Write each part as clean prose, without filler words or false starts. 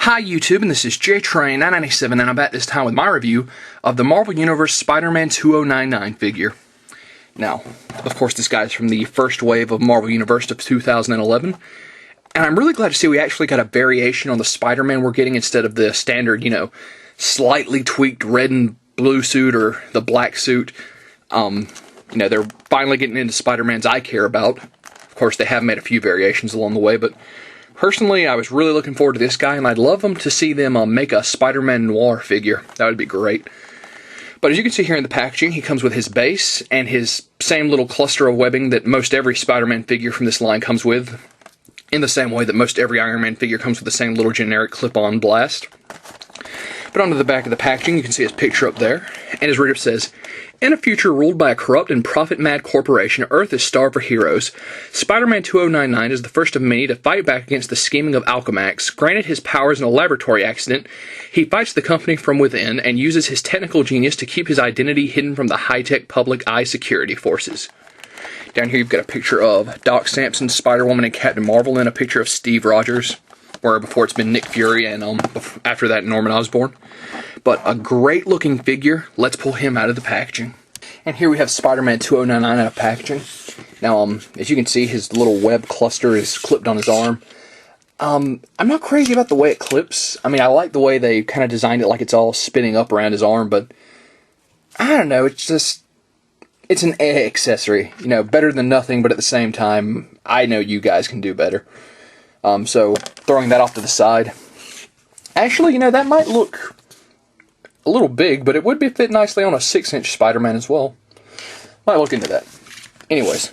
Hi YouTube, and this is JTrain997, and I'm back this time with my review of the Marvel Universe Spider-Man 2099 figure. Now, of course, this guy's from the first wave of Marvel Universe of 2011, and I'm really glad to see we actually got a variation on the Spider-Man we're getting instead of the standard, slightly tweaked red and blue suit or the black suit. They're finally getting into Spider-Mans I care about. Of course, they have made a few variations along the way, but personally, I was really looking forward to this guy, and I'd love them to see them make a Spider-Man Noir figure. That would be great. But as you can see here in the packaging, he comes with his base and his same little cluster of webbing that most every Spider-Man figure from this line comes with, in the same way that most every Iron Man figure comes with the same little generic clip-on blast. But onto the back of the packaging, you can see his picture up there, and his read-up says, "In a future ruled by a corrupt and profit-mad corporation, Earth is starved for heroes. Spider-Man 2099 is the first of many to fight back against the scheming of Alchemax. Granted his powers in a laboratory accident, he fights the company from within and uses his technical genius to keep his identity hidden from the high-tech public eye security forces." Down here you've got a picture of Doc Samson, Spider-Woman, and Captain Marvel, and a picture of Steve Rogers, where before it's been Nick Fury, and after that Norman Osborn. But a great looking figure. Let's pull him out of the packaging. And here we have Spider-Man 2099 out of packaging. Now, as you can see, his little web cluster is clipped on his arm. I'm not crazy about the way it clips. I mean, I like the way they kind of designed it like it's all spinning up around his arm, but I don't know, it's an accessory. Better than nothing, but at the same time, I know you guys can do better. So, throwing that off to the side. Actually, that might look a little big, but it would be fit nicely on a 6-inch Spider-Man as well. Might look into that. Anyways,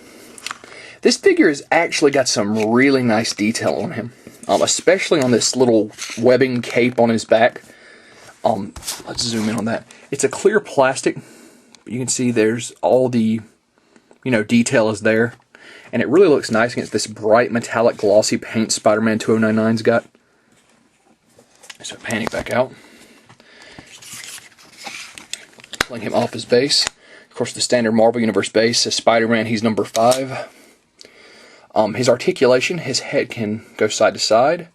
this figure has actually got some really nice detail on him, especially on this little webbing cape on his back. Let's zoom in on that. It's a clear plastic. You can see there's all the, detail is there. And it really looks nice against this bright metallic glossy paint Spider-Man 2099's got. So panning back out. Pulling him off his base. Of course, the standard Marvel Universe base says Spider-Man, he's number 5. His articulation, his head can go side to side,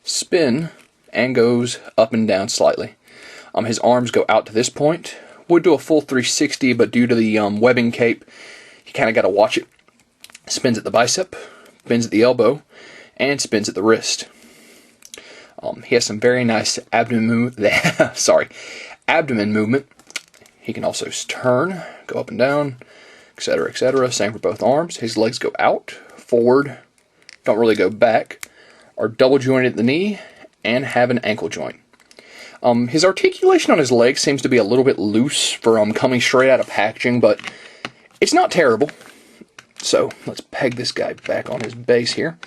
spin, and goes up and down slightly. His arms go out to this point. Would do a full 360, but due to the webbing cape, you kind of got to watch it. Spins at the bicep, spins at the elbow, and spins at the wrist. He has some very nice abdomen movement. He can also turn, go up and down, etc., etc. Same for both arms. His legs go out, forward, don't really go back, are double jointed at the knee, and have an ankle joint. His articulation on his legs seems to be a little bit loose for coming straight out of packaging, but it's not terrible. So, let's peg this guy back on his base here.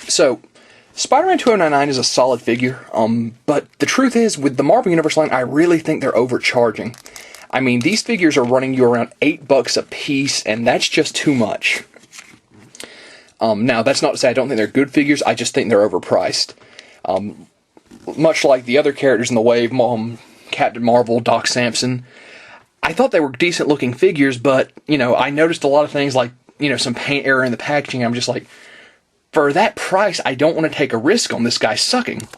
So, Spider-Man 2099 is a solid figure, but the truth is, with the Marvel Universe line, I really think they're overcharging. I mean, these figures are running you around $8 a piece, and that's just too much. Now, that's not to say I don't think they're good figures, I just think they're overpriced. Much like the other characters in the wave, Captain Marvel, Doc Samson, I thought they were decent looking figures, but, I noticed a lot of things like, some paint error in the packaging. I'm just like, for that price, I don't want to take a risk on this guy sucking.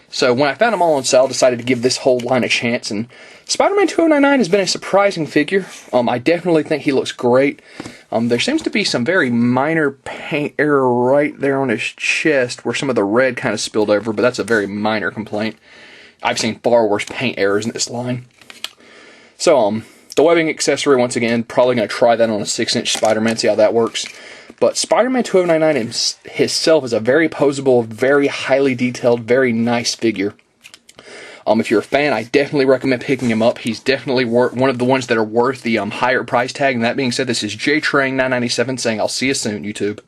So when I found them all on sale, I decided to give this whole line a chance, and Spider-Man 2099 has been a surprising figure. I definitely think he looks great. There seems to be some very minor paint error right there on his chest, where some of the red kind of spilled over, but that's a very minor complaint. I've seen far worse paint errors in this line. So, the webbing accessory, once again, probably going to try that on a 6-inch Spider-Man, see how that works. But Spider-Man 2099 himself is a very posable, very highly detailed, very nice figure. If you're a fan, I definitely recommend picking him up. He's definitely one of the ones that are worth the higher price tag. And that being said, this is JTrain997 saying I'll see you soon, YouTube.